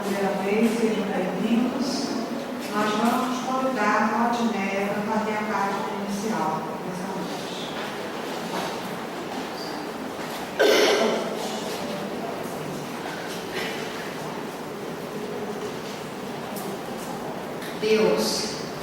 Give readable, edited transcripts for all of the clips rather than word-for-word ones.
primeira vez, sejam bem-vindos. Nós vamos convidar a Claudineia para fazer a página inicial dessa noite. Deus,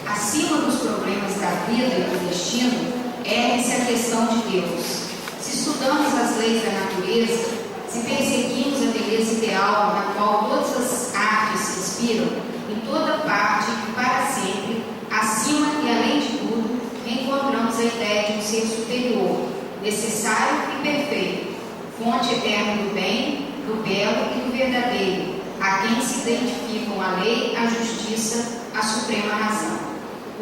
acima dos problemas da vida e do destino, ergue-se a questão de Deus. Se estudamos as leis da natureza, se perseguimos a beleza ideal na qual todas as artes se inspiram, em toda parte e para sempre, acima e além de tudo, encontramos a ideia de um ser superior, necessário e perfeito, fonte eterna do bem, do belo e do verdadeiro, a quem se identificam a lei, a justiça, a suprema razão.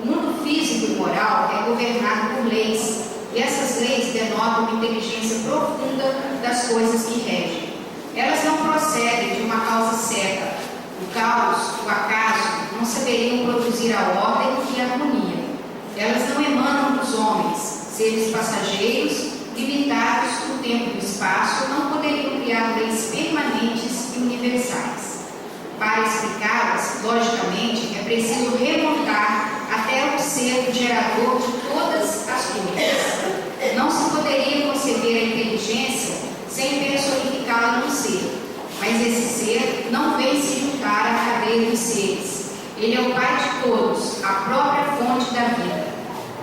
O mundo físico e moral é governado por leis, e essas leis denotam uma inteligência profunda das coisas que regem. Elas não procedem de uma causa certa. O caos, o acaso, não saberiam produzir a ordem e a harmonia. Elas não emanam dos homens, seres passageiros, limitados no tempo e no espaço, não poderiam criar leis permanentes e universais. Para explicá-las, logicamente, é preciso remontar até o ser gerador de todas as coisas. Não se poderia conceber a inteligência sem personificá-la num ser, mas esse ser não vem se juntar à cadeia dos seres. Ele é o Pai de todos, a própria fonte da vida.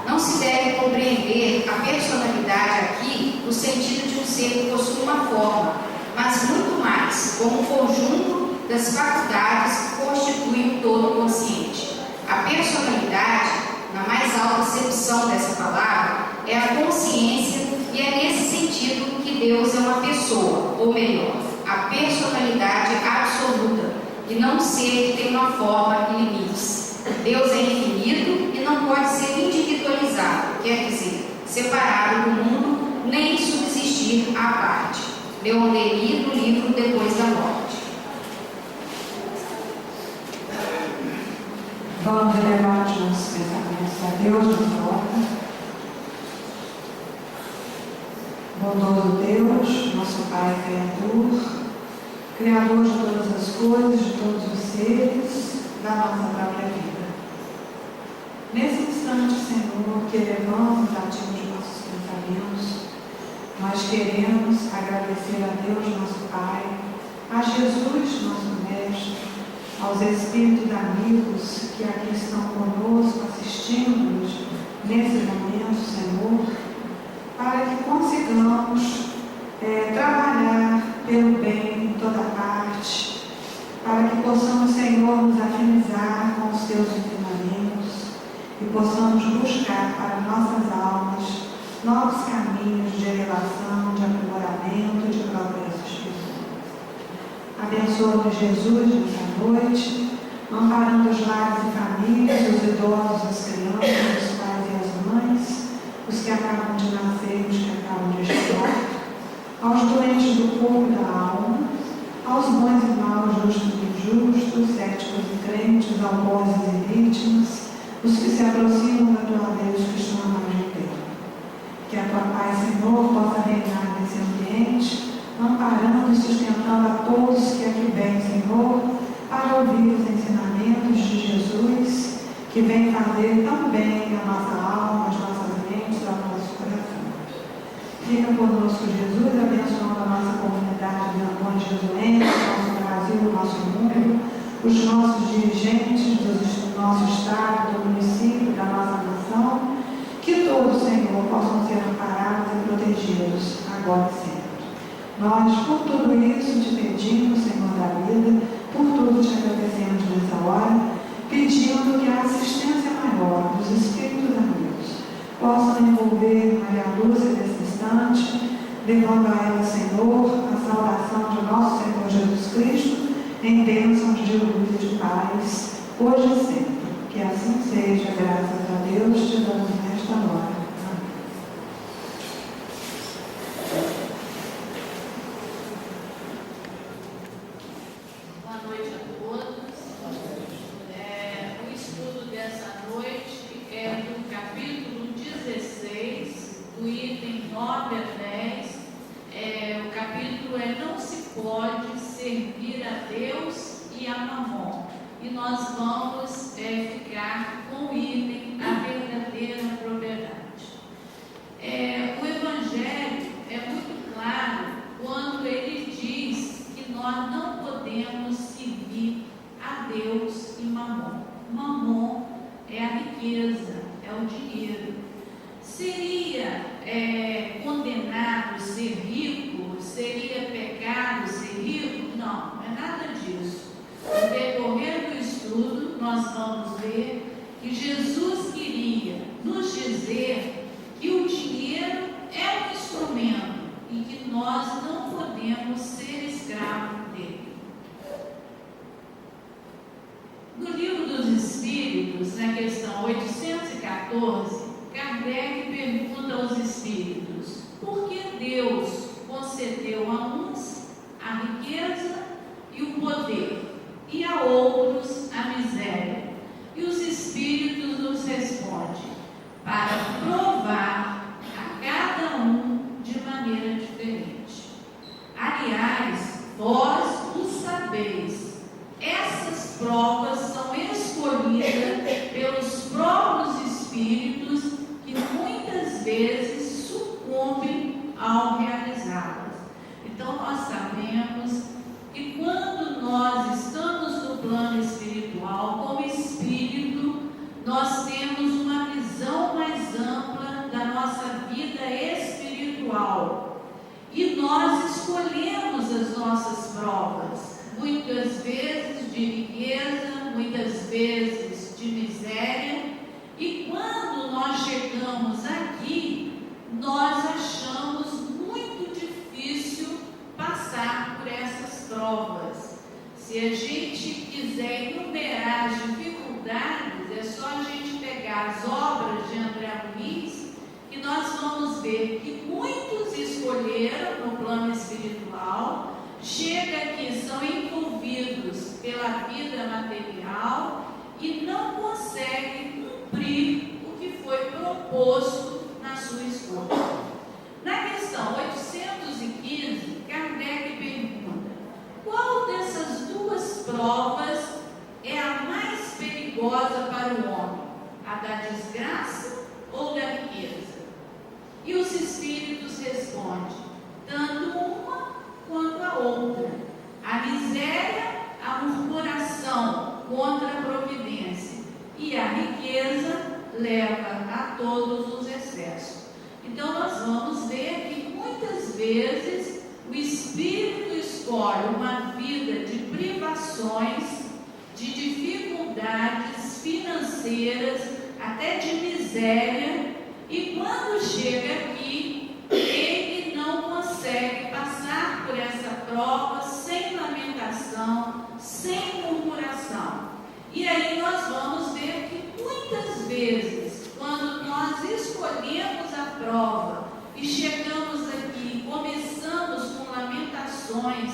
Não se deve compreender a personalidade aqui no sentido de um ser que possui uma forma, mas muito mais como um conjunto das faculdades que constituem o todo consciente. A personalidade, na mais alta acepção dessa palavra, é a consciência, e é nesse sentido que Deus é uma pessoa, ou melhor, a personalidade absoluta, e não um ser que tem uma forma e limites. Deus é infinito e não pode ser individualizado, quer dizer, separado do mundo, nem subsistir à parte. Leon Denis, no livro Depois da Morte. Vamos elevar os nossos pensamentos a Deus de volta. Bondoso Deus, nosso Pai Criador, Criador de todas as coisas, de todos os seres, da nossa própria vida. Nesse instante, Senhor, que elevamos a Ti os nossos pensamentos, nós queremos agradecer a Deus, nosso Pai, a Jesus, nosso Mestre, aos Espíritos amigos que aqui estão conosco, assistindo-nos nesse momento, Senhor, para que consigamos trabalhar pelo bem em toda parte, para que possamos, Senhor, nos afinizar com os Teus ensinamentos e possamos buscar para nossas almas novos caminhos de elevação, de aprimoramento, de progresso espiritual. Abençoa-nos, Jesus, nessa noite, amparando os lares e famílias, os idosos, as crianças, os pais e as mães, os que acabam de nascer e os que acabam de chegar, aos doentes do corpo e da alma, aos bons e maus, justos e injustos, céticos e crentes, algozes e vítimas, os que se aproximam da tua lei, os que estão a mais de tempo. Que a tua paz, Senhor, possa reinar nesse ambiente, amparando e sustentando a todos que aqui vêm, Senhor, para ouvir os ensinamentos de Jesus, que vem fazer tão bem a nossa alma, as nossas mentes, ao nosso coração. Fica conosco, Jesus, abençoando a nossa comunidade de Antônio Jesuense, o nosso Brasil, o nosso mundo, os nossos dirigentes do nosso estado, do município, da nossa nação, que todos, Senhor, possam ser amparados e protegidos, agora e sempre. Nós, por tudo isso, te pedimos, Senhor da vida, por tudo te agradecemos nessa hora, pedindo que a assistência maior dos Espíritos amigos possam envolver Maria Lúcia nesse instante, levando a ela, Senhor, a salvação de nosso Senhor Jesus Cristo, em bênçãos de luz e de paz, hoje e sempre. Que assim seja, graças a Deus, te damos nesta hora. Não se pode servir a Deus e e a Mamon. E nós vamos ficar com o item a verdadeira propriedade. O Evangelho é muito claro quando ele diz que nós não podemos servir a Deus e Mamon. Mamon é a riqueza, é o dinheiro. Seria condenado ser rico? Seria pecado ser rico? Não, não é nada disso. No decorrer do estudo, nós vamos ver que Jesus queria nos dizer que o dinheiro é um instrumento e que nós não podemos ser escravos dele. No Livro dos Espíritos, na questão 814, Kardec pergunta aos espíritos: por que Deus concedeu a uns a riqueza e o poder, e a outros a miséria? E os espíritos nos respondem: para provar a cada um de maneira diferente. Aliás, vós o sabeis, essas provas são escolhidas pelos próprios espíritos que muitas vezes sucumbem ao realizá-las. Então nós sabemos que quando nós estamos no plano espiritual, como espírito, nós temos uma visão mais ampla da nossa vida espiritual. E nós escolhemos as nossas provas, muitas vezes de riqueza, muitas vezes de miséria. E quando nós chegamos aqui, nós achamos muito difícil passar por essas provas. Se a gente quiser enumerar as dificuldades, é só a gente pegar as obras de André Luiz, que nós vamos ver que muitos escolheram no plano espiritual, chega aqui, são envolvidos pela vida material e não conseguem cumprir o que foi proposto na sua escolha. Na questão 815, Kardec pergunta: qual dessas duas provas é a mais perigosa para o homem? A da desgraça ou da riqueza? E os espíritos respondem: tanto uma quanto a outra. A miséria, a murmuração contra a providência, e a riqueza leva a todos os excessos. Então nós vamos ver que muitas vezes o espírito escolhe uma vida de privações, de dificuldades financeiras, até de miséria, e quando chega aqui, ele não consegue passar por essa prova sem lamentação, sem murmuração. E aí nós vamos ver que muitas vezes, quando nós escolhemos a prova e chegamos aqui e começamos com lamentações,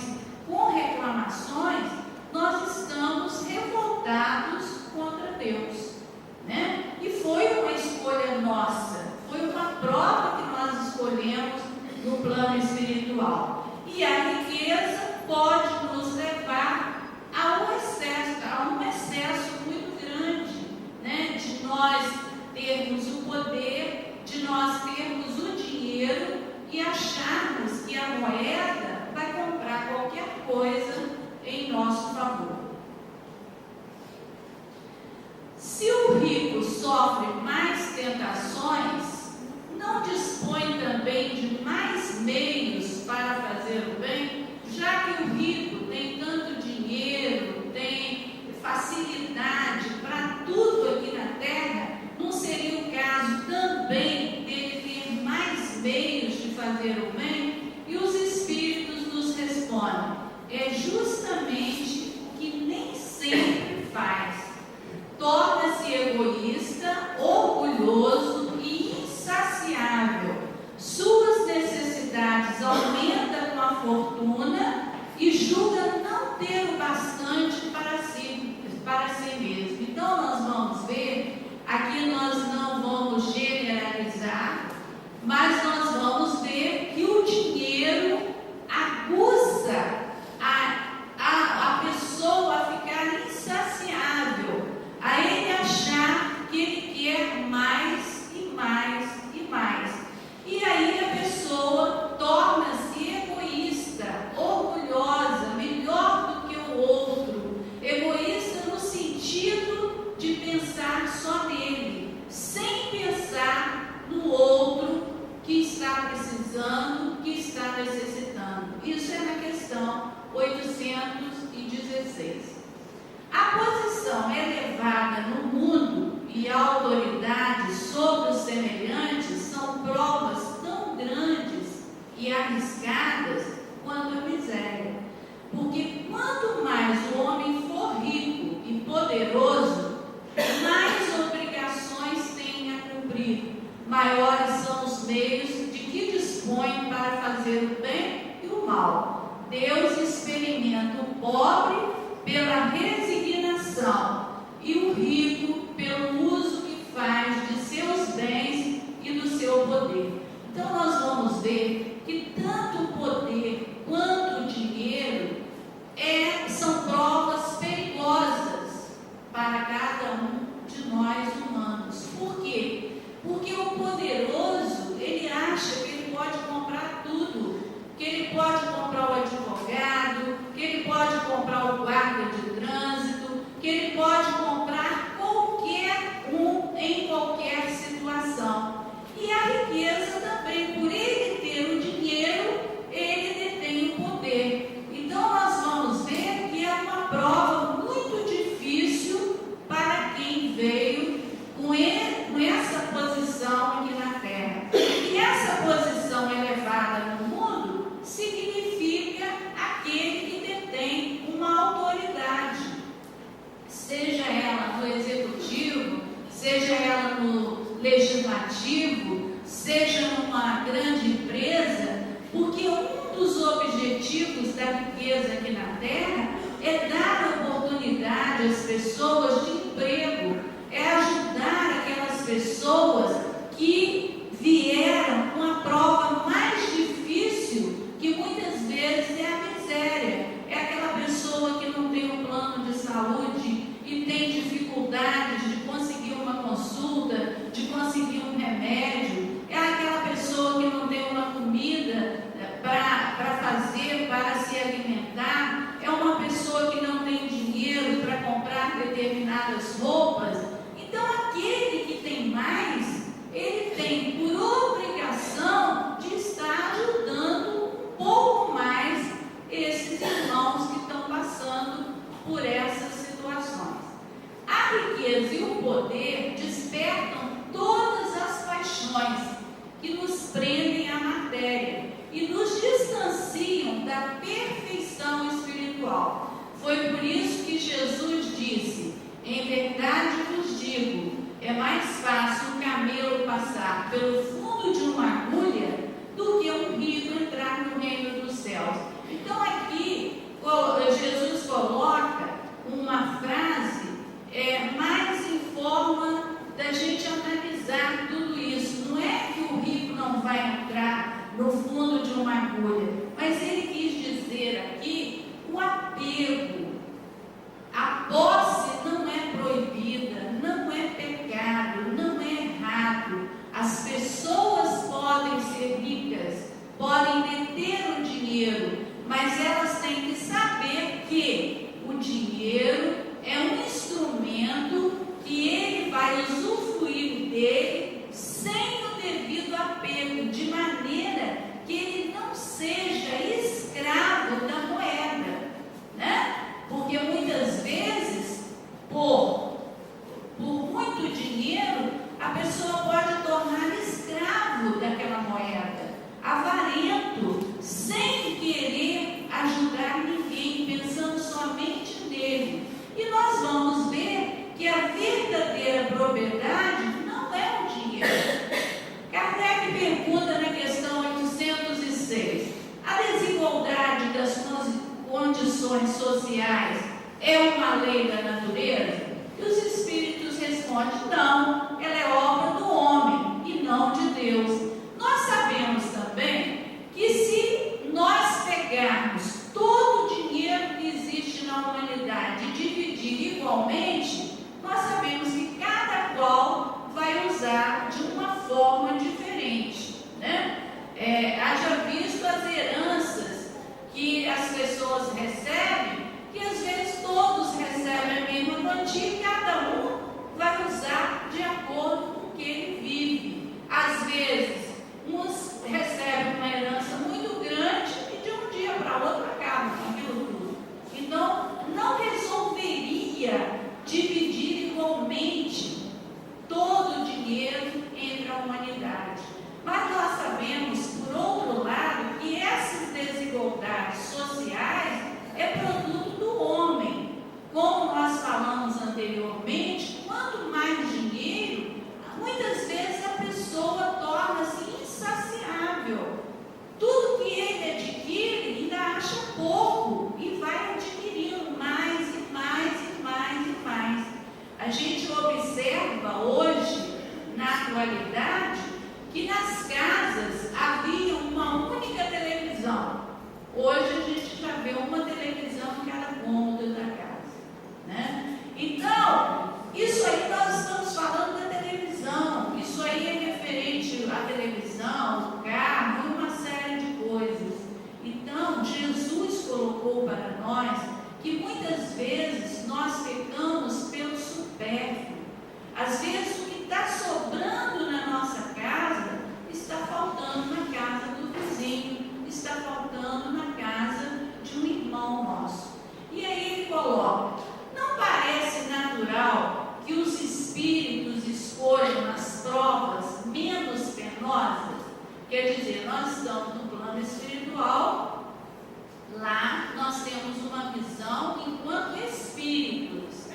com reclamações, nós estamos revoltados contra Deus, né? E foi uma escolha nossa, foi uma prova que nós escolhemos no plano espiritual. E a riqueza pode nos levar a um excesso muito grande, né? De nós termos o poder, de nós termos o dinheiro e acharmos que a moeda vai comprar qualquer coisa em nosso favor. Se o rico sofre mais tentações, não dispõe também de mais meios para fazer o bem, já que o rico tem tanto dinheiro, tem facilidade para tudo aqui na terra, não seria o caso também dele ter mais meios de fazer o bem? E os espíritos nos respondem: é justamente o que nem sempre faz. Torna-se egoísta, orgulhoso e insaciável. Suas necessidades aumentam com a fortuna e julga não ter o bastante para si mesmo. Então nós vamos ver, aqui nós não vamos generalizar, mas nós vamos ver que o dinheiro acusa a pessoa a ficar 16. A posição elevada no mundo e a autoridade sobre os semelhantes são provas tão grandes e arriscadas quanto a miséria. Porque quanto mais o homem for rico e poderoso, mais obrigações tem a cumprir, maiores são os meios de que dispõe para fazer o bem e o mal. Deus experimenta o pobre pela resignação e o rico pelo uso que faz de seus bens e do seu poder. Então nós vamos ver que tanto o poder quanto o dinheiro são provas perigosas para cada um de nós humanos. Por quê? Porque o poderoso, ele acha que ele pode comprar tudo, que ele pode comprar o advogado, que ele pode comprar o guarda de trânsito, que ele pode comprar qualquer um em qualquer situação. E a riqueza também, por ele ter o dinheiro, ele detém o poder. Então nós vamos ver que é uma prova muito difícil para quem veio com essa posição aqui na Terra. E essa posição elevada no mundo significa aquele que detém uma autoridade, seja ela no executivo, seja ela no legislativo, seja numa grande empresa, porque um dos objetivos da riqueza aqui na Terra é dar oportunidade às pessoas de emprego, é ajudar aquelas pessoas que vieram com a prova mais difícil, que muitas vezes é a miséria. É aquela pessoa que não tem um plano de saúde e tem dificuldades de conseguir uma consulta, de conseguir um remédio. É aquela pessoa que não tem uma comida para fazer, para se alimentar. É uma pessoa que não tem dinheiro para comprar determinadas roupas. Então, aquele que tem mais, ele tem por obrigação de estar ajudando um pouco mais esses irmãos que estão passando por essas situações. A riqueza e o poder despertam todas as paixões que nos prendem à matéria e nos distanciam da perfeição espiritual. Foi por isso que Jesus disse: em verdade vos digo, é mais fácil um camelo passar pelo fundo de uma agulha do que um rico entrar no reino dos céus. Então aqui Jesus coloca uma frase mais em forma da gente analisar tudo isso. Não é que o rico não vai entrar no fundo de uma agulha, mas ele quis dizer aqui o apego. A posse não é proibida, não é pecado, não é errado. As pessoas podem ser ricas, podem deter o dinheiro, mas elas têm que saber que o dinheiro é um instrumento que ele vai usufruir dele sem o devido apego, de maneira que ele não seja escravo da moeda, né? Porque muitas vezes, por muito dinheiro, a pessoa pode tornar escravo daquela moeda, avarento, sem querer ajudar ninguém, pensando somente nele. E nós vamos ver que a verdadeira propriedade não é o dinheiro. Kardec pergunta na questão 806: a desigualdade das condições sociais é uma lei da natureza? E os espíritos respondem: não, ela é obra do homem e não de Deus. Nós sabemos também que se nós pegarmos todo o dinheiro que existe na humanidade e dividir igualmente, nós sabemos que cada qual vai usar de uma forma diferente, né? Haja visto as heranças que as pessoas recebem, que às vezes todos recebem a mesma quantia e cada um vai usar de acordo com o que ele vive. Às vezes, uns recebem uma herança muito grande e de um dia para outro acabam com aquilo tudo. Então, não muitas vezes nós pecamos pelo supérfluo. Às vezes o que está sobrando na nossa casa está faltando na casa do vizinho, está faltando na casa de um irmão nosso. E aí ele coloca: não parece natural que os espíritos escolham as provas menos penosas? Quer dizer, nós estamos no plano espiritual, lá nós temos uma visão enquanto espíritos.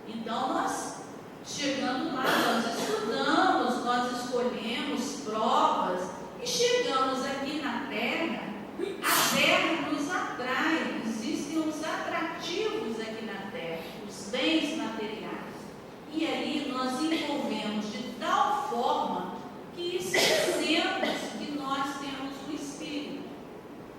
Então nós, chegando lá, nós estudamos, nós escolhemos provas e chegamos aqui na Terra. A Terra nos atrai, existem os atrativos aqui na Terra, os bens materiais. E aí nós envolvemos de tal forma que esquecemos que nós temos um espírito.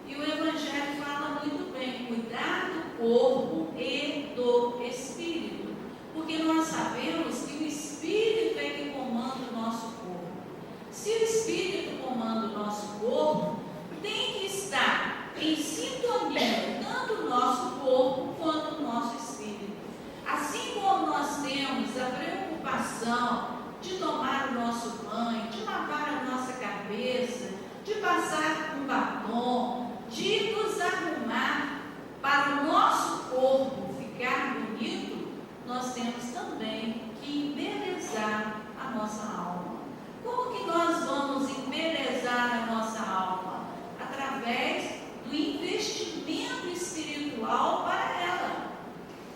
E o Evangelho fala muito bem: cuidar do corpo e do espírito. Porque nós sabemos que o espírito é que comanda o nosso corpo. Se o espírito comanda o nosso corpo, tem que estar em sintonia tanto o nosso corpo quanto o nosso espírito. Assim como nós temos a preocupação de tomar o nosso banho, de lavar a nossa cabeça, de passar um batom, de nos arrumar para o nosso corpo ficar bonito, nós temos também que embelezar a nossa alma. Como que nós vamos embelezar a nossa alma? Através do investimento espiritual para ela.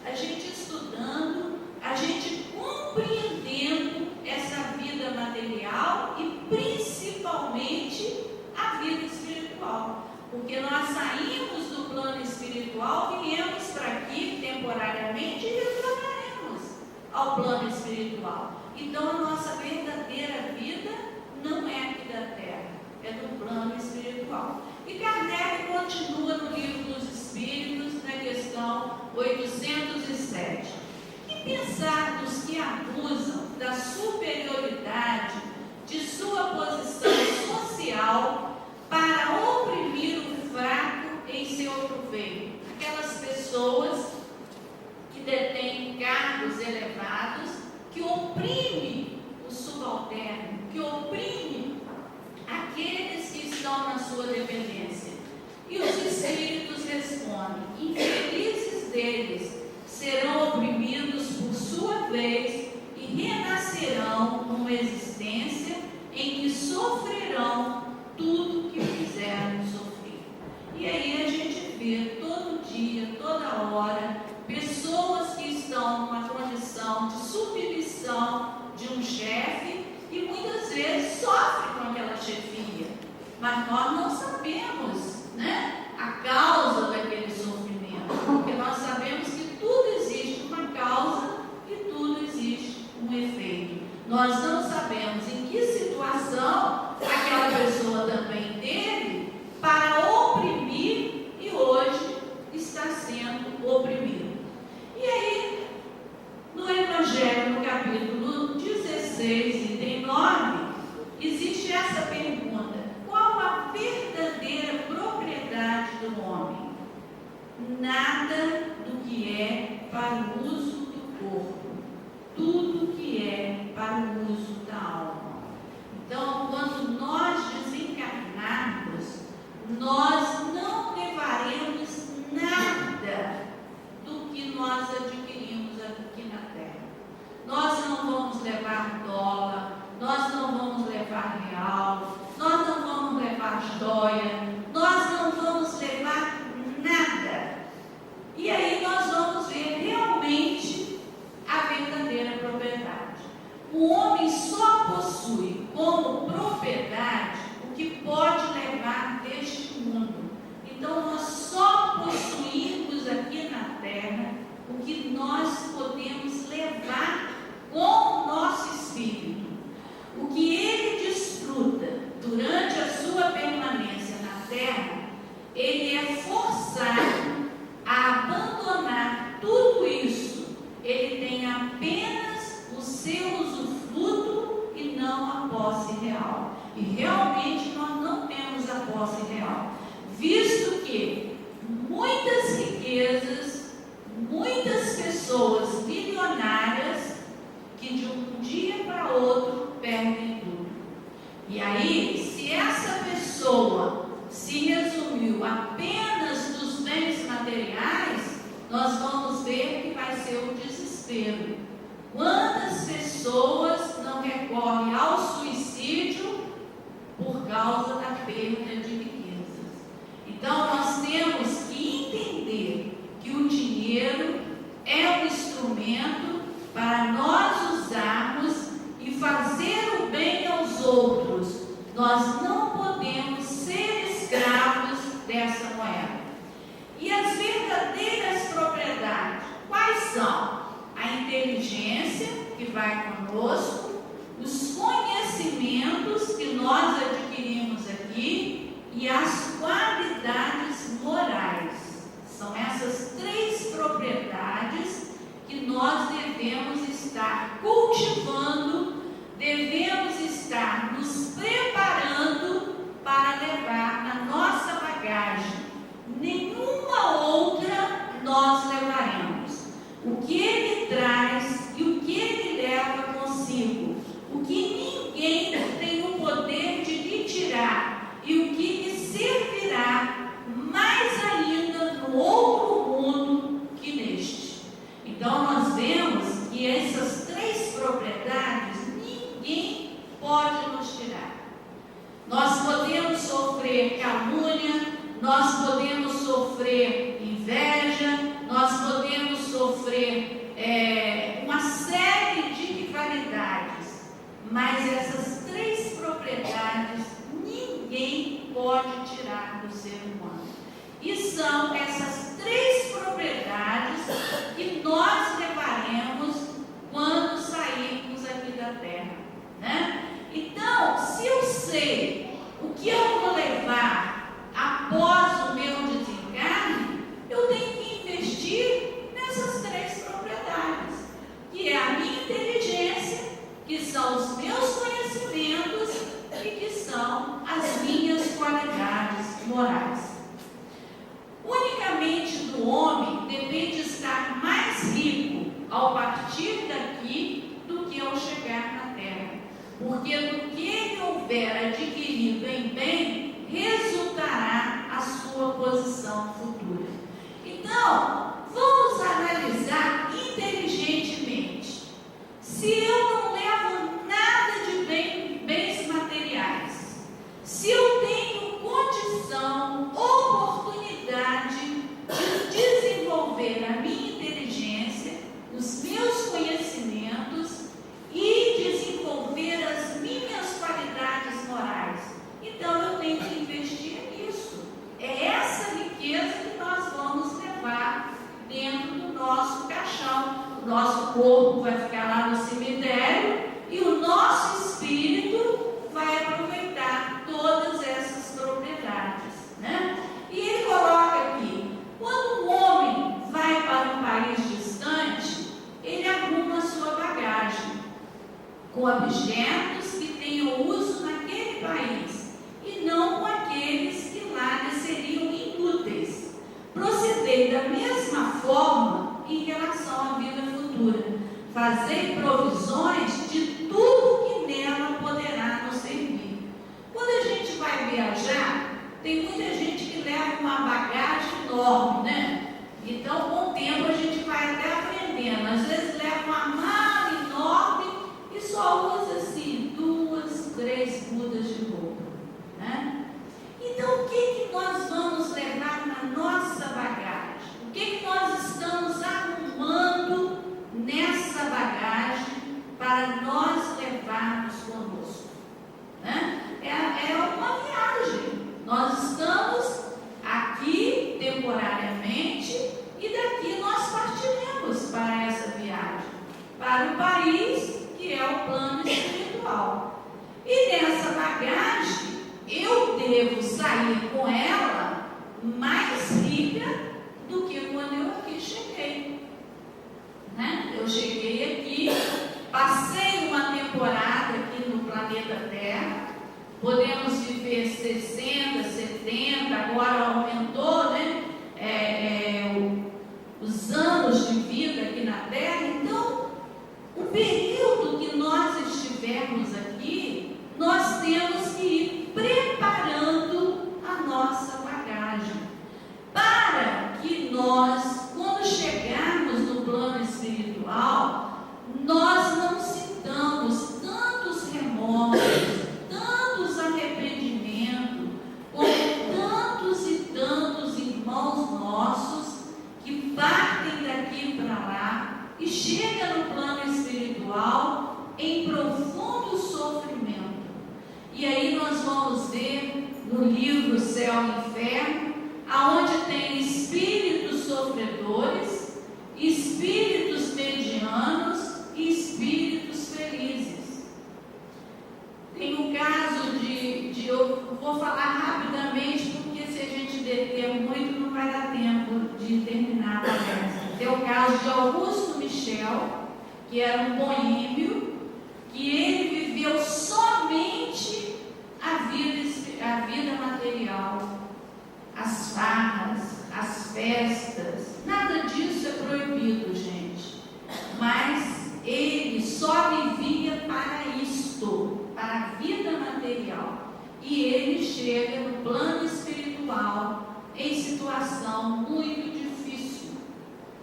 A gente estudando, a gente compreendendo essa vida material e principalmente a vida espiritual. Porque nós saímos do plano espiritual, viemos para aqui temporariamente e retornaremos ao plano espiritual. Então a nossa verdadeira vida não é aqui da Terra, é do plano espiritual. E Kardec continua no Livro dos Espíritos, na questão 807. E pensar dos que abusam da superioridade de sua posição social para oprimir o fraco em seu proveito. Aquelas pessoas que detêm cargos elevados, que oprimem o subalterno, que oprimem aqueles que estão na sua dependência. E os espíritos respondem: infelizes deles serão oprimidos por sua vez e renascerão numa existência em que sofrerão tudo que fizeram sofrer. E aí a gente vê todo dia, toda hora, pessoas que estão numa condição de submissão de um chefe e muitas vezes sofrem com aquela chefia. Mas nós não sabemos, né, a causa daquele sofrimento, porque nós sabemos que tudo existe uma causa e tudo existe um efeito. Nós não sabemos em que situação aquela pessoa também teve para oprimir e hoje está sendo oprimido. E aí, no Evangelho, no capítulo 16, item 9, existe essa pergunta: qual a verdadeira propriedade do homem? Nada do que é para o uso do corpo, tudo que é para o uso da alma. Então, quando nós desencarnarmos, nós não levaremos nada do que nós adquirimos aqui na Terra. Nós não vamos levar dólar, nós não vamos levar real, nós não vamos levar joia, nós não vamos levar nada. E aí nós vamos ver realmente a verdadeira propriedade. O homem só possui como propriedade o que pode levar deste mundo. Então nós só possuímos aqui na Terra o que nós podemos levar com o nosso espírito. O que ele desfruta durante a sua permanência na Terra, ele é forçado a abandonar tudo isso. Ele tem apenas o seu usufruto e não a posse real. E realmente nós não temos a posse real, visto que muitas riquezas, seu desespero. Quantas pessoas não recorrem ao suicídio por causa da perda de riquezas? Então, nós temos que entender que o dinheiro é um instrumento para nós usarmos e fazer o bem aos outros. Nós não podemos ser escravos dessa moeda. E as verdadeiras propriedades, quais são? A inteligência que vai conosco, os conhecimentos que nós adquirimos aqui e as qualidades morais. São essas três propriedades que nós devemos estar cultivando, devemos estar nos preparando para levar na nossa bagagem. Nenhuma outra nós levaremos. O que ele traz e o que ele leva consigo, o que ninguém tem o poder de lhe tirar e o que lhe servirá mais ainda no outro mundo que neste. Então nós vemos que essas três propriedades ninguém pode nos tirar. Nós podemos sofrer calúnia, nós podemos sofrer inveja, nós podemos sofrer uma série de rivalidades, mas essas três propriedades ninguém pode tirar do ser humano. E são essas três propriedades que nós levaremos quando sairmos aqui da terra, né? Então, se eu sei o que eu vou levar após o meu desencarne, eu tenho que investir nessas três propriedades, que é a minha inteligência, que são os meus conhecimentos e que são as minhas qualidades morais. Unicamente do homem depende estar mais rico ao partir daqui do que ao chegar na terra, porque do que ele houver adquirido em bem, resultará a sua posição futura. Então, vamos analisar inteligentemente. Se eu não levo nada de bens materiais, se eu tenho condição, oportunidade de desenvolver a minha inteligência, os meus conhecimentos e desenvolver as minhas qualidades morais, então eu tenho que investir nisso. É essa riqueza que nós vamos levar dentro do nosso caixão. O nosso corpo vai ficar lá no cemitério e o nosso espírito vai aproveitar todas essas propriedades, né? E ele coloca aqui, quando um homem vai para um país distante, ele arruma a sua bagagem com objetos que tenham uso naquele país e não com aqueles que lá lhe seriam inúteis. Proceder da mesma forma em relação à vida futura, fazer provisões de tudo que nela poderá nos servir. Quando a gente vai viajar, tem muita gente que leva uma bagagem enorme, né? Então, com o tempo, a gente vai até aprendendo. Às vezes leva uma mala enorme e só usa assim 2, 3 mudas de roupa, né? Então, o que nós vamos levar na nossa bagagem? O que nós estamos arrumando nessa bagagem para nós levarmos conosco, né? É uma viagem. Nós estamos aqui temporariamente e daqui nós partiremos para essa viagem, para o país que é o plano espiritual. E nessa bagagem eu devo sair com ela mais rica do que quando eu aqui cheguei, né? Eu cheguei aqui, passei uma temporada aqui no planeta Terra. Podemos viver 60, 70, agora aumentou, né? Os anos de vida aqui na Terra. Então, o período que nós estivermos aqui, nós temos que ir preparando a nossa bagagem, para que nós, quando chegarmos no plano espiritual, nós não sintamos tantos remorsos, tantos arrependimentos, como tantos e tantos irmãos nossos que partem daqui para lá e chegam no plano espiritual em profundo sofrimento. E aí nós vamos ver no livro Céu e Inferno, aonde tem espíritos sofredores, espíritos medianos e espíritos felizes. Tem um caso eu vou falar rapidamente, porque se a gente deter muito não vai dar tempo de terminar a palestra. Tem o caso de Augusto Michel, que era um boêmio, que ele viveu somente a vida material, as farras, as festas, nada disso é proibido, gente, mas ele só vivia para isto, para a vida material, e ele chega no plano espiritual em situação muito difícil,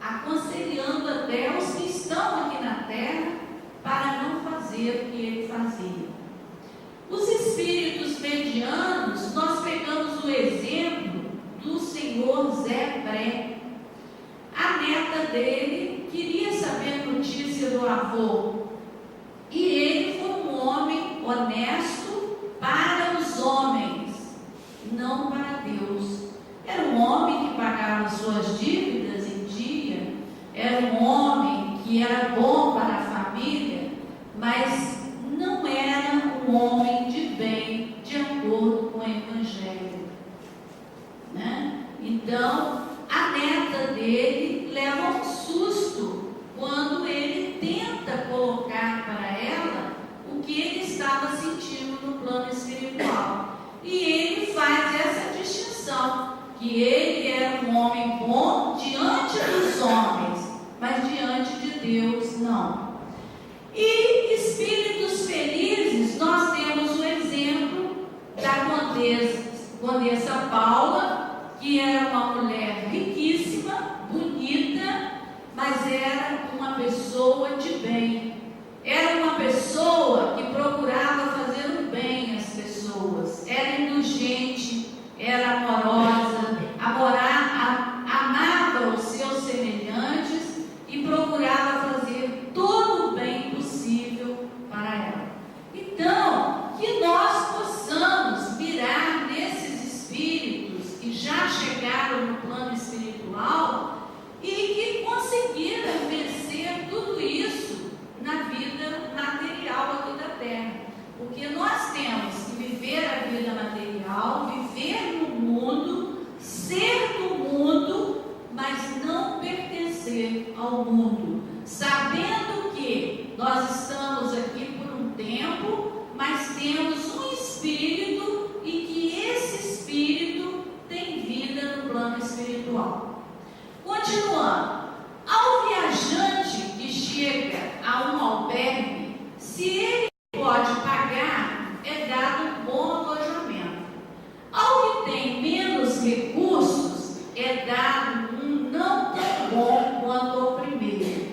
aconselhando até os que estão aqui na terra para não fazer o que ele fazia. Os espíritos medianos, nós pegamos o exemplo do senhor Zé Bré. A neta dele queria saber notícia do avô, e ele foi um homem honesto para os homens, não para Deus. Era um homem que pagava suas dívidas em dia, era um homem que era bom para a família, mas não era um homem de bem, de acordo com o Evangelho, né? Então, a neta dele leva um susto quando ele tenta colocar para ela o que ele estava sentindo no plano espiritual. E ele faz essa distinção, que ele era um homem bom diante dos homens, mas diante de Deus não. E espíritos felizes, nós temos o exemplo da Condessa Paula, que era uma mulher riquíssima, bonita, mas era uma pessoa de bem. Era uma pessoa que procurava fazer o bem às pessoas, era indulgente, era amorosa, amava os seus semelhantes e procurava fazer todo o bem possível para ela. Então, que nós possamos mirar nesses espíritos que já chegaram no plano espiritual e que conseguiram vencer tudo isso na vida material aqui da Terra. Porque nós temos que viver a vida material, viver no mundo, ser do mundo, mas não pertencer ao mundo, sabendo que nós estamos aqui por um tempo, mas temos um espírito e que esse espírito tem vida no plano espiritual. Continuando, ao viajante que chega a um albergue, se ele pode pagar, é dado um bom alojamento. Ao que tem menos recursos, é dado um não tão bom quanto o primeiro.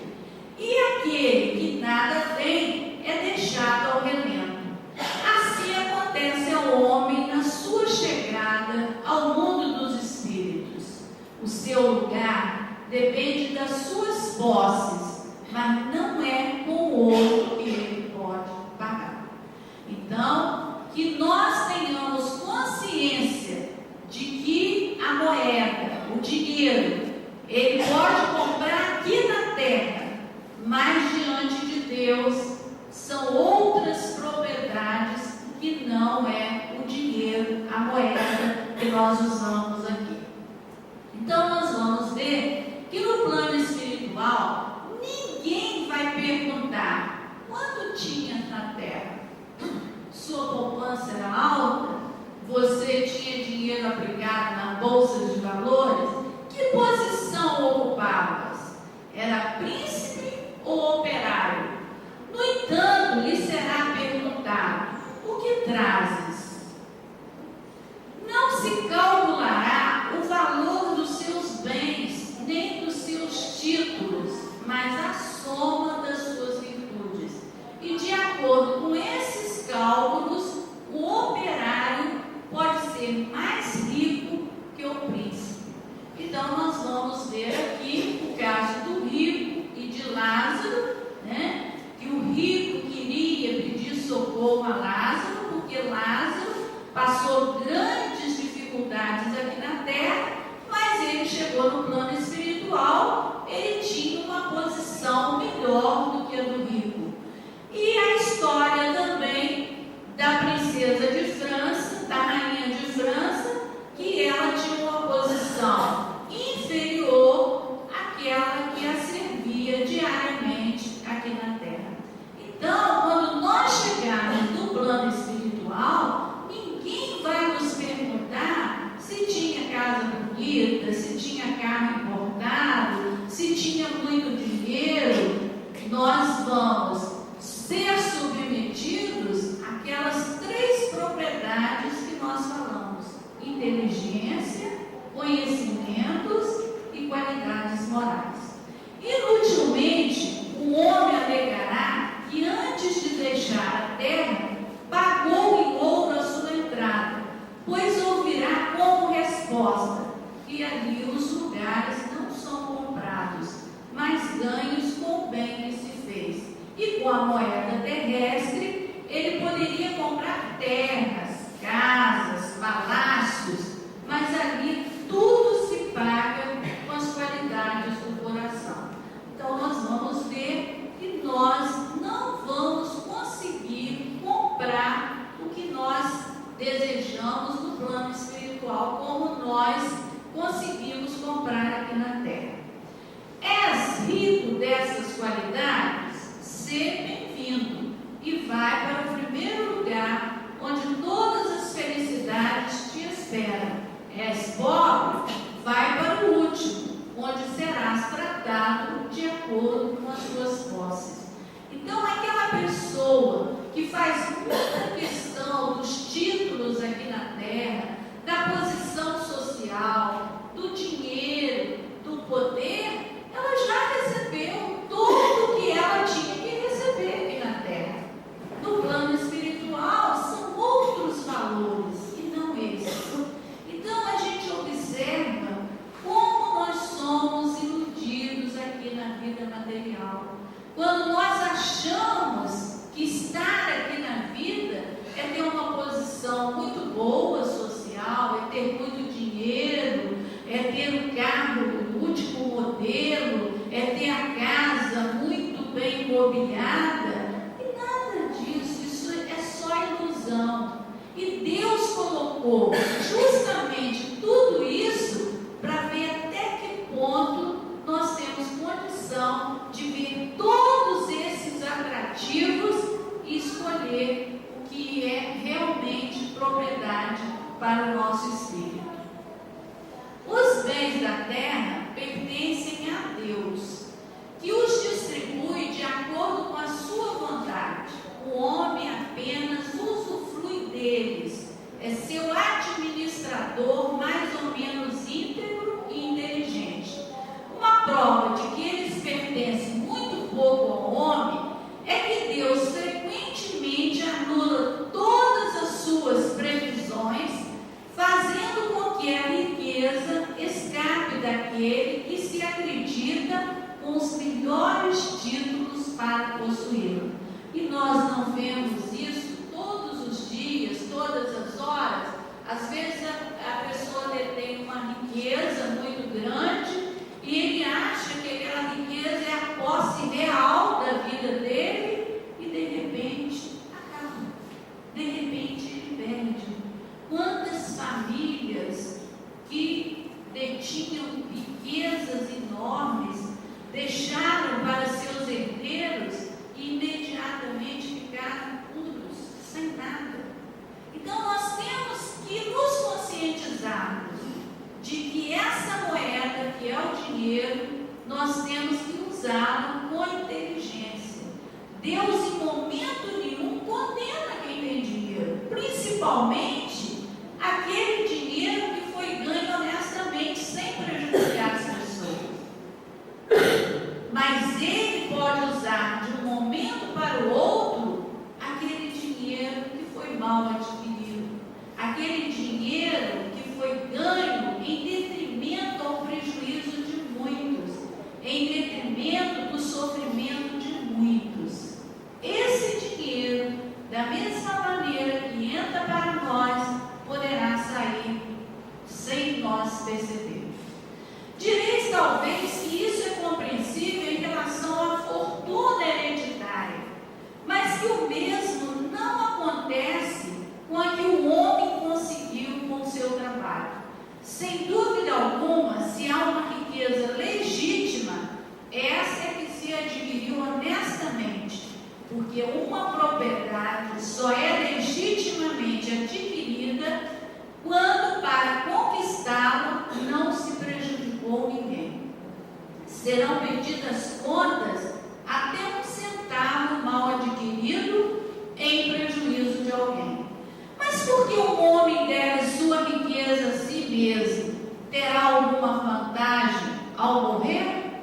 E aquele que nada tem, é deixado ao relento. Assim acontece ao homem na sua chegada ao mundo dos espíritos. O seu lugar depende das suas posses, mas não é com o outro que ele pode pagar. Então, que nós tenhamos consciência de que a moeda, o dinheiro, ele pode comprar aqui na terra, mas diante de Deus são outras propriedades que não é o dinheiro, a moeda que nós usamos aqui. Então nós vamos ver que no plano espiritual ninguém vai perguntar quanto tinha na terra. Sua poupança era alta? Você tinha dinheiro aplicado na bolsa de valores? Que posição ocupavas? Era príncipe ou operário? No entanto, lhe será perguntado: o que trazes? Não se calculará o valor dos seus bens, nem dos seus títulos, mas a soma das suas riquezas. Então, nós vamos ver aqui o caso do rico e de Lázaro, né? Que o rico queria pedir socorro a Lázaro, porque Lázaro passou grandes dificuldades aqui na terra, mas ele chegou no plano espiritual, ele tinha uma posição melhor do que a do rico. E a história também da princesa de França, da rainha de França, que ela tinha uma posição inferior àquela que a servia diariamente aqui na terra. Então, quando nós chegarmos no plano espiritual, ninguém vai nos perguntar se tinha casa bonita, se tinha carro importado, se tinha muito dinheiro. Nós vamos ser submetidos àquelas 3 propriedades que nós falamos: inteligência, conhecimentos e qualidades morais. Inutilmente, o homem alegará que antes de deixar a terra, pagou em ouro a sua entrada, pois ouvirá como resposta que ali os lugares não são comprados, mas ganhos com o bem que se fez. E com a moeda terrestre, ele poderia comprar terras, casas, palácios, mas ali tudo se paga com as qualidades do coração. Então, nós vamos ver que nós não vamos conseguir comprar o que nós desejamos no plano espiritual, como nós conseguimos comprar aqui na terra. És rico dessas qualidades? Seja bem-vindo e vai para o primeiro lugar, onde todas as felicidades te esperam. És pobre? Vai para o último, onde serás tratado de acordo com as suas posses. Então, aquela pessoa que faz muita questão dos títulos aqui na terra, da posição social, do dinheiro, do poder, ela já recebeu tudo o que ela tinha que receber aqui na terra. No plano espiritual, são outros valores e não esses. Então, a gente observa como nós somos iludidos aqui na vida material. Quando nós achamos que estar aqui na vida é ter uma posição muito boa social, é ter muito dinheiro, é ter um carro do último modelo, é ter a casa muito bem mobiliada. E nada disso, isso é só ilusão. E Deus colocou justamente tudo isso para ver até que ponto nós temos condição de ver todos esses atrativos e escolher o que é realmente propriedade para o nosso espírito. Os bens da terra pertencem a Deus, que os distribui de acordo com a sua vontade. O homem apenas usufrui deles, é seu administrador mais ou menos íntegro e inteligente. Uma prova de que eles pertencem muito pouco ao homem é que Deus frequentemente anula todas as suas previsões, fazendo com que a riqueza escape daquele que se acredita com os melhores títulos para possuí-lo. E nós não vemos isso todos os dias, todas as horas. Às vezes a pessoa detém uma riqueza muito grande e ele acha que aquela riqueza é a posse real da vida dele e de repente acaba. De repente ele perde. Quantas famílias que detinham riquezas enormes deixaram para seus herdeiros e imediatamente ficaram puros, sem nada. Então nós temos que nos conscientizarmos de que essa moeda, que é o dinheiro, nós temos que usá-la com inteligência. Deus em momento nenhum condena quem tem dinheiro, principalmente aquele dinheiro que foi ganho honestamente, sem prejudicar as pessoas. Mas ele pode usar de um momento para o outro aquele dinheiro que foi mal adquirido, aquele dinheiro que foi ganho em detrimento ao prejuízo porque uma propriedade só é legitimamente adquirida quando para conquistá-la não se prejudicou ninguém. Serão pedidas contas até um centavo mal adquirido em prejuízo de alguém. Mas por que um homem deve sua riqueza a si mesmo? Terá alguma vantagem ao morrer?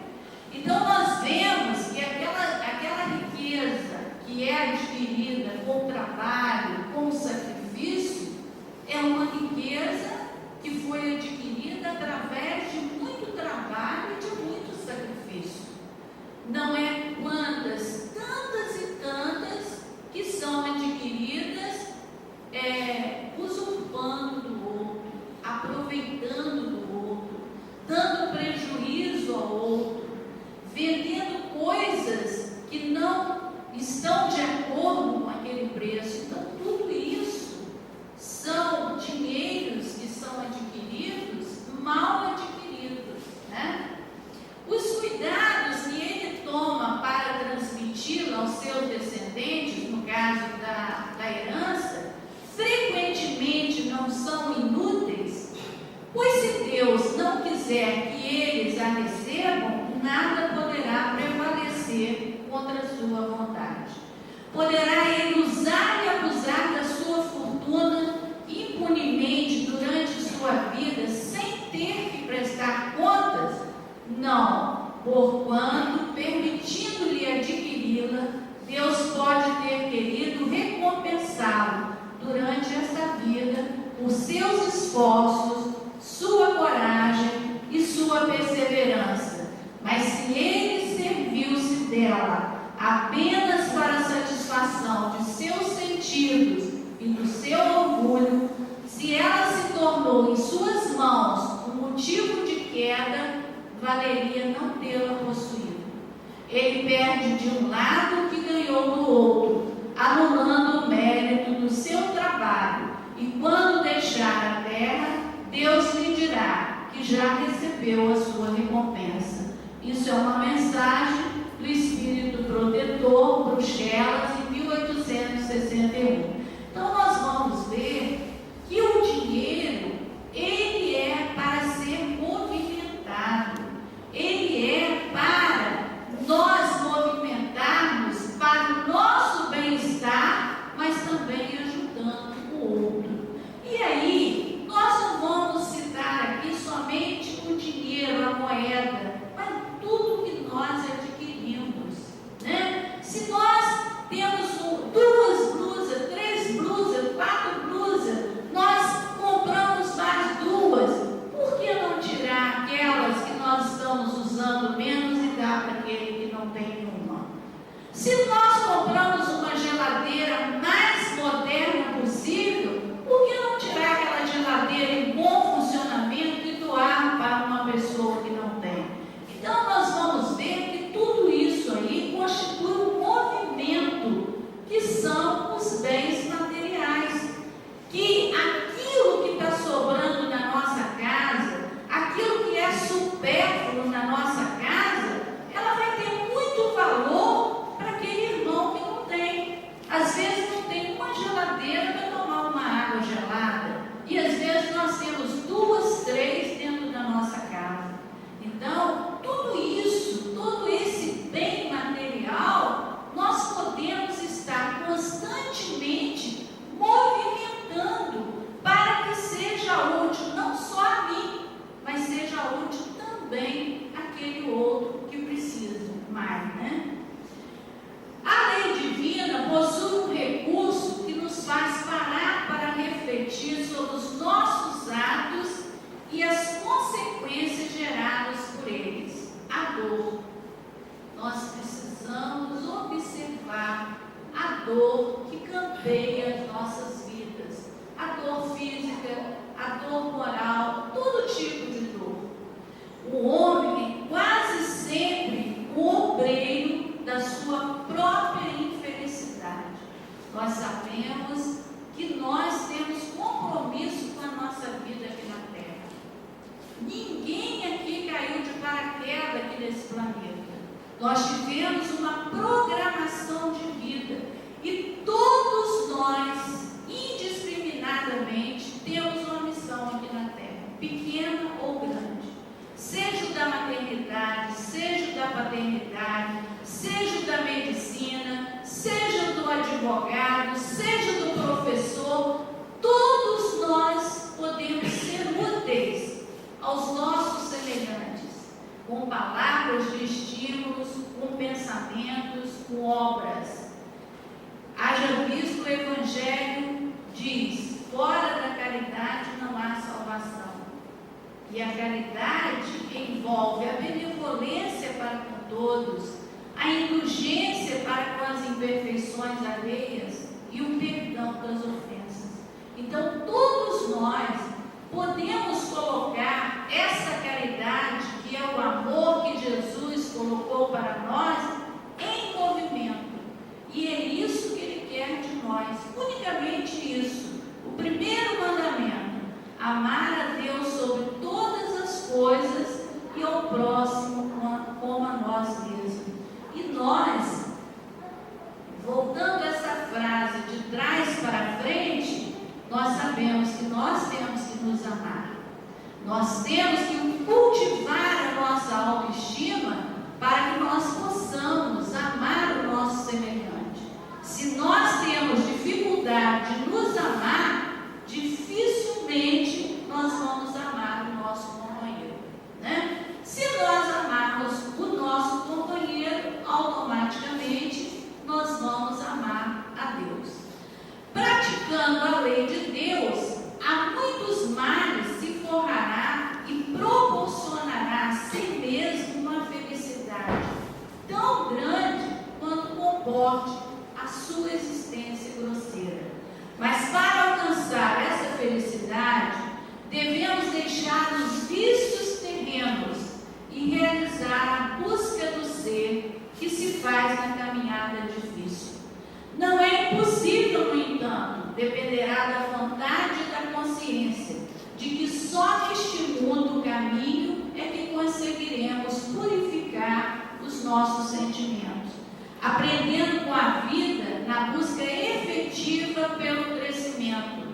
Então nós vemos que aquela riqueza que é adquirida com trabalho, com sacrifício, é uma riqueza que foi adquirida através de muito trabalho e de muito sacrifício. Não é quantas, tantas e tantas que são adquiridas usurpando do outro, aproveitando do outro, dando prejuízo ao outro, vendendo coisas que não estão de acordo com aquele preço. Então, tudo isso são dinheiros que são adquiridos, mal adquiridos, né? Os cuidados que ele toma para transmiti-lo aos seus descendentes, no caso da herança, frequentemente não são inúteis, pois se Deus não quiser que eles a recebam, nada poderá prevalecer contra a sua vontade. Poderá ele usar e abusar da sua fortuna impunemente durante sua vida, sem ter que prestar contas? Não, porquanto, permitindo-lhe adquiri-la, Deus pode ter querido recompensá-lo durante esta vida por seus esforços, sua coragem e sua perseverança. Mas se ele serviu-se dela apenas para a satisfação de seus sentidos e do seu orgulho, se ela se tornou em suas mãos um motivo de queda, valeria não tê-la possuído. Ele perde de um lado o que ganhou do outro, anulando o mérito do seu trabalho, e quando deixar a terra, Deus lhe dirá que já recebeu a sua recompensa. Isso é uma mensagem do Espírito Protetor, Bruxelas, em 1861. Então nós vamos ver que o dinheiro, ele é para ser movimentado, ele é para nós movimentarmos para o nosso bem-estar, mas também ajudando o outro. E aí, nós não vamos citar aqui somente o dinheiro, a moeda, mas tudo que nós adquirimos, né? Se nós temos 2 blusas, 3 blusas, 4 blusas, nós compramos mais 2, por que não tirar aquelas que nós estamos usando menos e dar para aquele que não tem nenhuma? Se nós compramos uma geladeira mais moderna possível, por que não tirar aquela geladeira em bom funcionamento e doar para uma pessoa que não tem? Então nós vamos ver que tudo isso aí constitui um movimento, que são os bens materiais, que aquilo que está sobrando na nossa casa, aquilo que é supérfluo na nossa casa, ela vai ter muito valor para aquele irmão que não tem. Às vezes não tem uma geladeira para tomar uma água gelada, e às vezes nós temos 2, 3 dentro da nossa casa. Então, tudo isso, todo esse bem material, nós podemos estar constantemente movimentando para que seja útil não só a mim, mas seja útil também àquele outro que precisa mais, né? A lei divina possui um recurso que nos faz parar para refletir sobre os nossos atos e as consequências geradas por eles. A dor. Nós precisamos observar a dor que campeia as nossas vidas. A dor física, a dor moral, todo tipo de dor. O homem é quase sempre o obreiro da sua própria infelicidade. Nós sabemos que nós temos compromisso com a nossa vida aqui na Terra. Ninguém aqui caiu de paraquedas aqui nesse planeta. Nós tivemos uma programação de vida. seja da medicina, seja do advogado, seja do professor, todos nós podemos ser úteis aos nossos semelhantes, com palavras de estímulos, com pensamentos, com obras. Haja visto o Evangelho diz: fora da caridade não há salvação. E a caridade envolve a benevolência para com todos, a indulgência para com as imperfeições alheias e o perdão das ofensas. Então, todos nós podemos colocar essa caridade, que é o amor que Jesus colocou para nós, em movimento. E é isso que Ele quer de nós, unicamente isso. O primeiro mandamento: amar a Deus sobre todas as coisas e ao próximo como a nós mesmos. E nós, voltando a essa frase de trás para frente, nós sabemos que nós temos que nos amar. Nós temos que cultivar a nossa autoestima para que nós possamos amar o nosso semelhante. Se nós temos dificuldade de nos amar, dificilmente nós vamos amar o nosso companheiro, né? Se nós amarmos o nosso companheiro, automaticamente nós vamos amar a Deus. Praticando a lei de Deus, a muitos males se forrará e proporcionará a si mesmo uma felicidade tão grande quanto comporte a sua existência grosseira. Mas para alcançar essa felicidade, devemos deixar os vícios terrenos e realizar a busca do ser que se faz na caminhada difícil. Não é impossível, no entanto, dependerá da vontade e da consciência, de que só neste mundo caminho é que conseguiremos purificar os nossos sentimentos, aprendendo com a vida na busca efetiva pelo crescimento,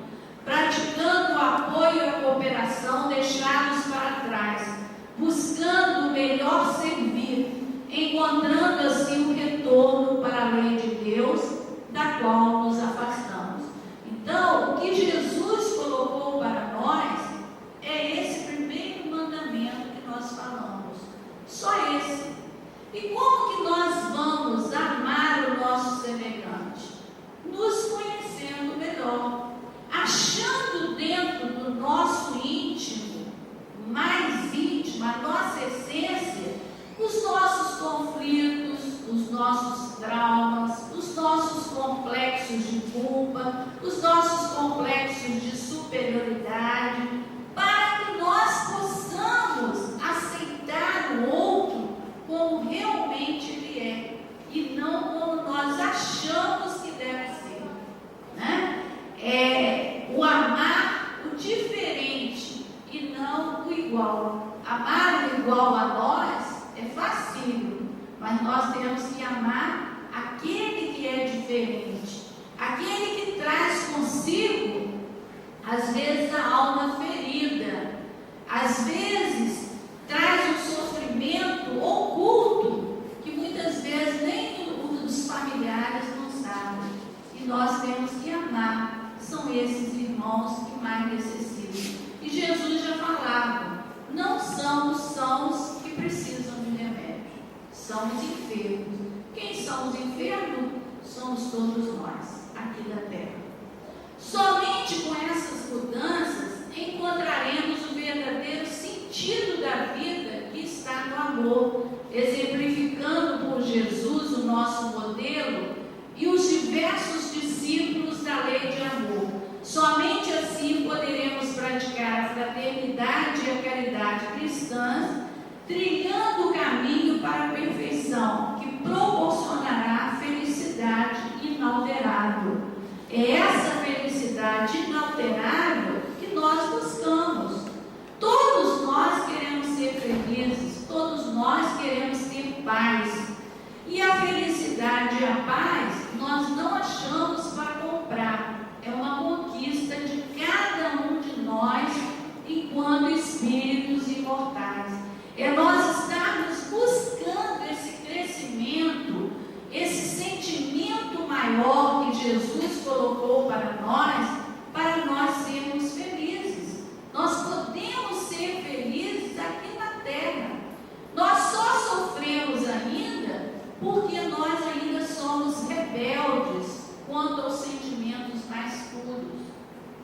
praticando o apoio e a cooperação deixados para trás, buscando o melhor servir, encontrando assim o retorno para a lei de Deus, da qual nos afastamos. Então, o que Jesus colocou para nós é esse primeiro mandamento que nós falamos. Só esse. E como que nós vamos amar o nosso semelhante? Nos conhecendo melhor, achando dentro do nosso íntimo, mais íntimo, a nossa essência, os nossos conflitos, os nossos traumas, os nossos complexos de culpa, os nossos complexos de superioridade, para que nós possamos aceitar o outro como realmente ele é, e não como nós achamos que deve ser, né? O amar o diferente e não o igual. Amar o igual a nós é facílimo, mas nós temos que amar aquele que é diferente, aquele que traz consigo, às vezes, a alma ferida, às vezes traz um sofrimento oculto que muitas vezes nem os familiares não sabem, e nós temos que amar. São esses irmãos que mais necessitam. E Jesus já falava: não são os sãos que precisam de remédio, são os enfermos. Quem são os enfermos? Somos todos nós, aqui da terra. Somente com essas mudanças encontraremos o verdadeiro sentido da vida, que está no amor, exemplificando por Jesus o nosso modelo e os diversos discípulos da lei de amor. Somente assim poderemos praticar a fraternidade e a caridade cristãs, trilhando o caminho para a perfeição, que proporcionará a felicidade inalterável. É essa felicidade inalterável que nós buscamos. Todos nós queremos ser felizes, todos nós queremos ter paz. E a felicidade e a paz nós não achamos para comprar, é uma conquista de cada um de nós enquanto espíritos imortais. É nós estarmos buscando esse crescimento maior que Jesus colocou para nós sermos felizes. Nós podemos ser felizes aqui na terra. Nós só sofremos ainda porque nós ainda somos rebeldes quanto aos sentimentos mais puros,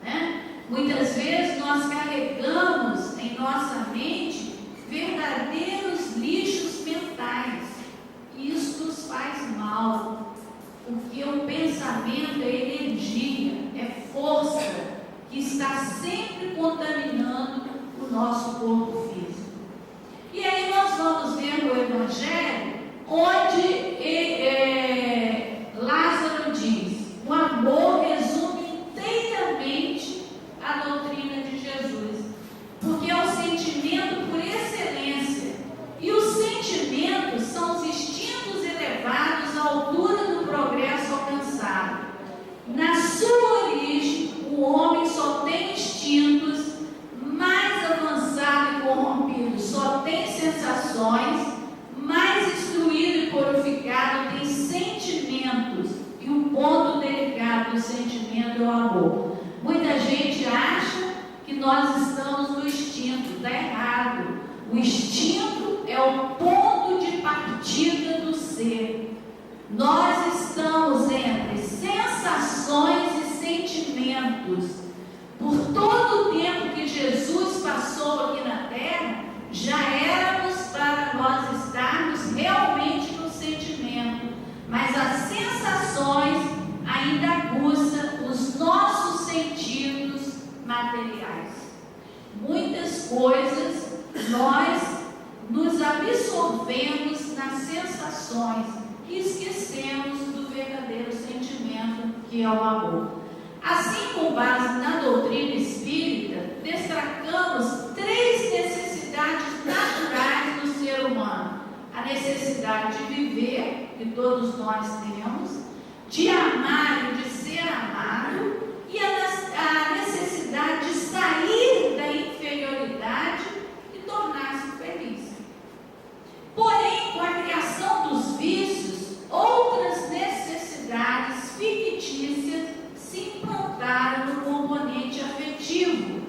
né? Muitas vezes nós carregamos em nossa mente verdadeiros lixos mentais, e isso nos faz mal, porque o pensamento é energia, é força que está sempre contaminando o nosso corpo físico. E aí nós vamos ver no Evangelho onde Lázaro diz: o amor resume inteiramente a doutrina de Jesus, porque é o sentimento por excelência, e os sentimentos são os instintos elevados à altura do progresso alcançado. Na sua origem, o homem só tem instintos, mais avançado e corrompido só tem sensações, mais instruído e purificado tem sentimentos, e o ponto delicado do sentimento é o amor. Muita gente acha que nós estamos no instinto, está errado. O instinto é o ponto de partida do ser. Nós estamos entre sensações e sentimentos. Por todo o tempo que Jesus passou aqui na terra, já éramos para nós estarmos realmente no sentimento, mas as sensações ainda aguçam os nossos sentidos materiais. Muitas coisas nós nos absorvemos nas sensações e esquecemos do verdadeiro sentimento, que é o amor. Assim, com base na doutrina espírita, destacamos 3 necessidades naturais do ser humano: a necessidade de viver, que todos nós temos, de amar e de ser amado, e a necessidade de sair da inferioridade e tornar-se feliz. Porém, com a criação dos vícios, outras necessidades fictícias se implantaram no componente afetivo,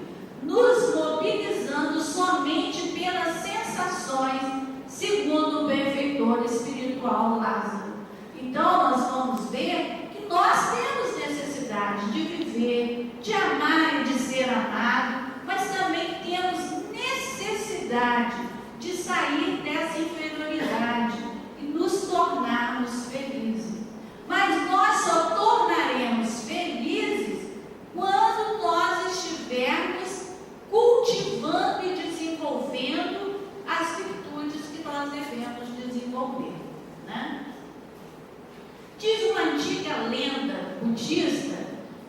nos mobilizando somente pelas sensações, segundo o benfeitor espiritual Lázaro. Então, nós vamos ver que nós temos necessidade de viver, de amar e de ser amado, mas também temos necessidade de sair dessa inferioridade e nos tornarmos felizes. Mas nós só tornaremos felizes quando nós estivermos cultivando e desenvolvendo as virtudes que nós devemos desenvolver, né? Diz uma antiga lenda budista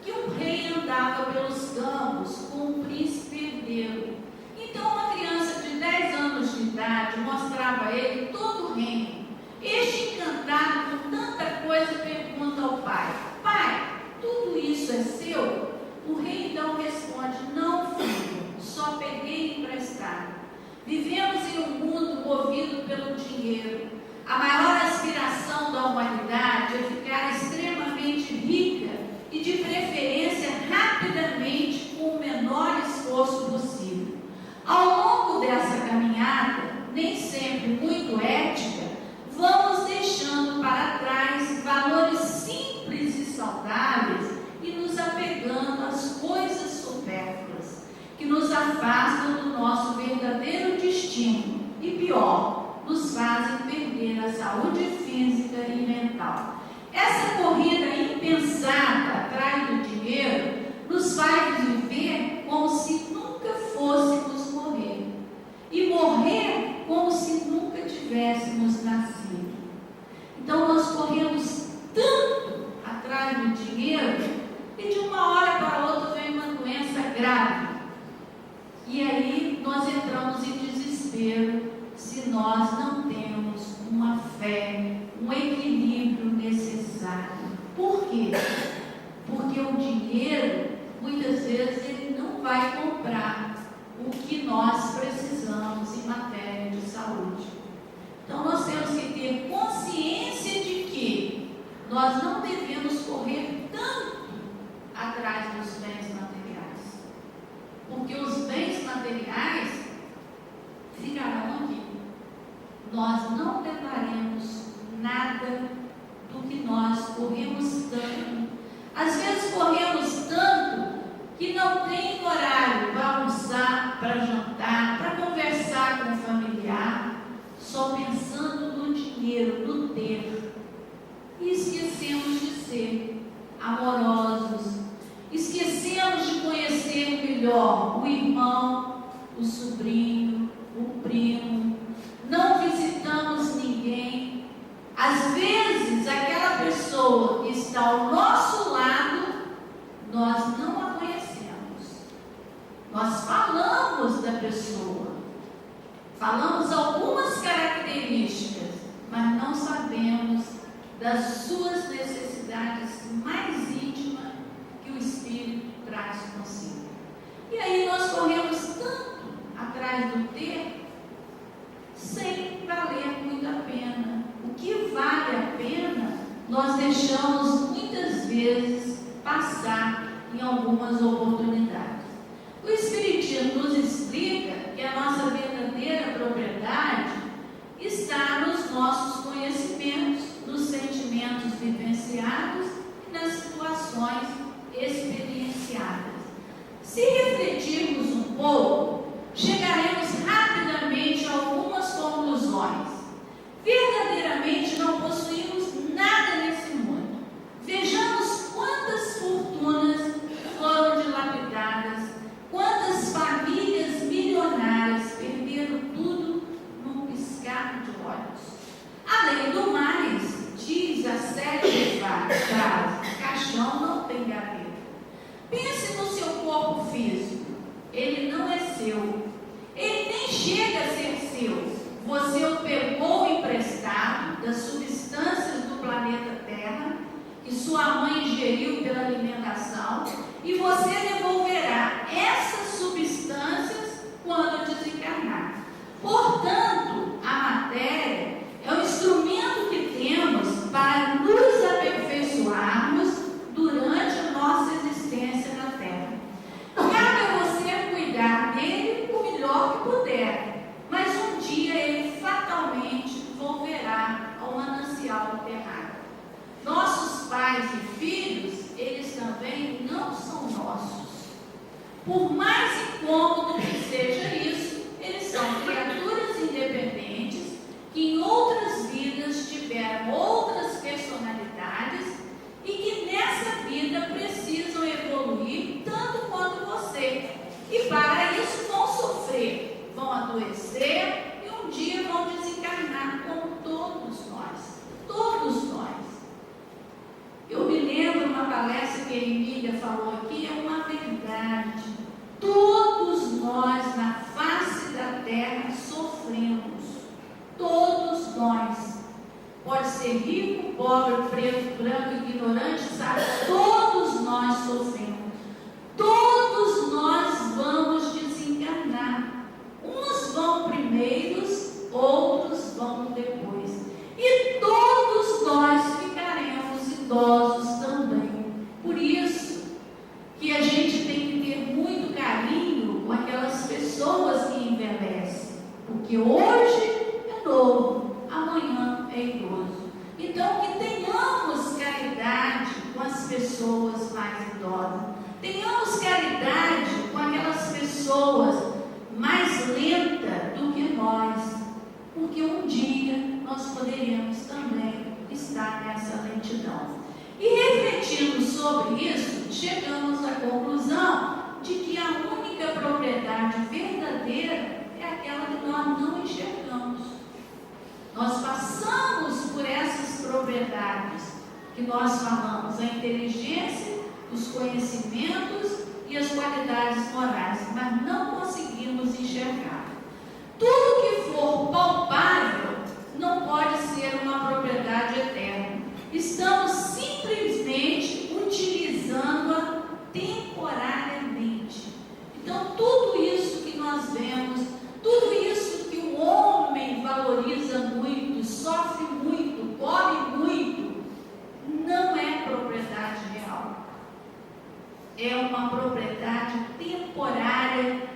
que um rei andava pelos campos com um príncipe herdeiro. Então uma criança de 10 anos de idade mostrava a ele todo o reino. Este, encantado com tanta coisa, pergunta ao pai: pai, tudo isso é seu? O rei então responde: não, filho, só peguei emprestado. Vivemos em um mundo movido pelo dinheiro. A maior aspiração da humanidade é ficar extremamente rica e, de preferência, rapidamente, com o menor esforço possível. Ao longo dessa caminhada, nem sempre muito ética, vamos deixando para trás valores simples e saudáveis e nos apegando às coisas supérfluas, que nos afastam do nosso verdadeiro destino e, pior, nos fazem perder a saúde física e mental. Essa corrida impensada atrás do dinheiro nos faz viver como se nunca fôssemos morrer, e morrer como se nunca tivéssemos nascido. Então nós corremos tanto atrás do dinheiro e de uma hora para outra vem uma doença grave. E aí nós entramos em desespero se nós não temos uma fé, um equilíbrio necessário. Por quê? Porque o dinheiro, muitas vezes, ele não vai comprar o que nós precisamos em matéria de saúde. Então nós temos que ter consciência de que nós não devemos porque os bens materiais ficarão aqui. Nós não levaremos nada do que nós corremos tanto. Às vezes corremos tanto que não tem horário para almoçar, para jantar, para conversar com o familiar, só pensando no dinheiro, no ter. E esquecemos de ser amorosos, esquecemos de conhecer melhor o irmão, o sobrinho, o primo, não visitamos ninguém. Às vezes, aquela pessoa que está ao nosso lado, nós não a conhecemos. Nós falamos da pessoa, falamos algumas características, mas não sabemos das suas necessidades mais íntimas que o Espírito traz consigo. E aí nós corremos tanto atrás do ter, sem valer muito a pena. O que vale a pena, nós deixamos muitas vezes passar em algumas oportunidades. O Espiritismo nos explica que a nossa verdadeira propriedade está nos nossos conhecimentos, nos sentimentos vivenciados e nas situações experienciadas. Se refletirmos um pouco, chegaremos rapidamente a algumas conclusões. Verdadeiramente não possuímos nada nesse mundo. Vejamos quantas fortunas foram dilapidadas, quantas famílias milionárias perderam tudo num piscar de olhos. Além do mais, diz a série frase, caixão não tem gaveta. Pense no seu corpo físico, ele não é seu, ele nem chega a ser seu. Você o pegou emprestado das substâncias do planeta Terra, que sua mãe ingeriu pela alimentação, e você devolverá essas substâncias quando desencarnar. Portanto, a matéria é o instrumento que temos para nos aperfeiçoarmos durante a nossa existência na Terra. Cabe a você cuidar dele o melhor que puder, mas um dia ele fatalmente volverá ao manancial terráqueo. Nossos pais e filhos, eles também não são nossos. Por mais incômodo que seja isso, eles são criaturas independentes que em outras vidas tiveram outras personalidades e que nessa vida precisam evoluir tanto quanto você. E para isso vão sofrer, vão adoecer e um dia vão desencarnar, como todos nós. Todos nós. Eu me lembro uma palestra que a Emília falou aqui, é uma verdade. Todos nós na face da terra sofremos. Todos nós. Pode ser rico, pobre, preto, branco, ignorante, sabe? Todos nós sofremos. Todos nós vamos desencarnar. Uns vão primeiros, outros vão depois. E todos nós ficaremos idosos também. Por isso que a gente tem que ter muito carinho com aquelas pessoas que envelhecem. Porque hoje é novo, amanhã é idoso. Então que tenhamos caridade com as pessoas mais idosas. Tenhamos caridade com aquelas pessoas mais lentas do que nós, porque um dia nós poderemos também estar nessa lentidão. E refletindo sobre isso, chegamos à conclusão de que a única propriedade verdadeira é aquela que nós não enxergamos. Nós passamos por essas propriedades que nós falamos, a inteligência, os conhecimentos e as qualidades morais, mas não conseguimos enxergar. Tudo que for palpável não pode ser uma propriedade eterna. Estamos simplesmente utilizando-a temporariamente. Então, tudo isso que nós vemos, tudo isso que o homem valoriza muito, sofre muito, corre muito, não é propriedade real. É uma propriedade temporária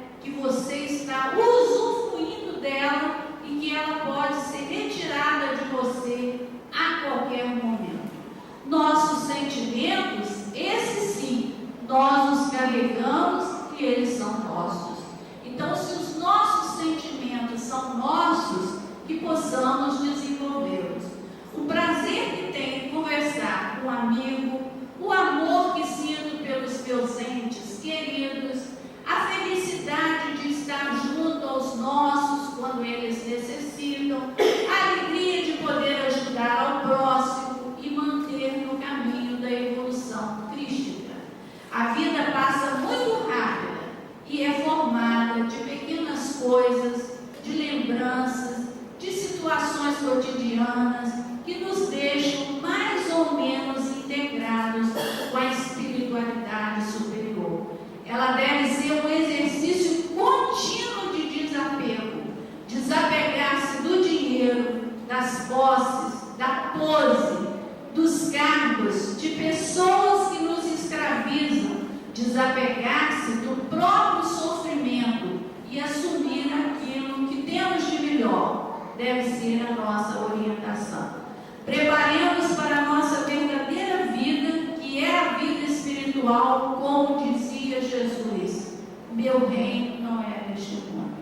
12, dos cargos de pessoas que nos escravizam, desapegar-se do próprio sofrimento e assumir aquilo que temos de melhor, deve ser a nossa orientação. Preparemos para a nossa verdadeira vida, que é a vida espiritual, como dizia Jesus: meu reino não é deste mundo.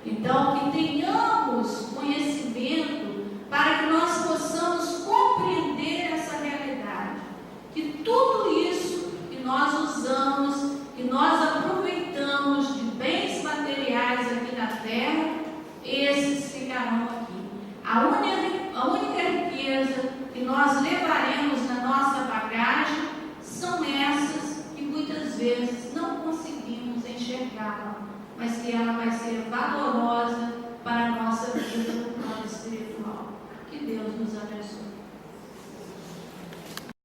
Então, que tenhamos conhecimento para que nós possamos compreender essa realidade, que tudo isso que nós usamos, que nós aproveitamos de bens materiais aqui na terra, esses ficarão aqui. A única riqueza que nós levaremos na nossa bagagem são essas que muitas vezes não conseguimos enxergar, mas que ela vai ser valorosa para a nossa vida no plano espiritual. Que Deus nos abençoe.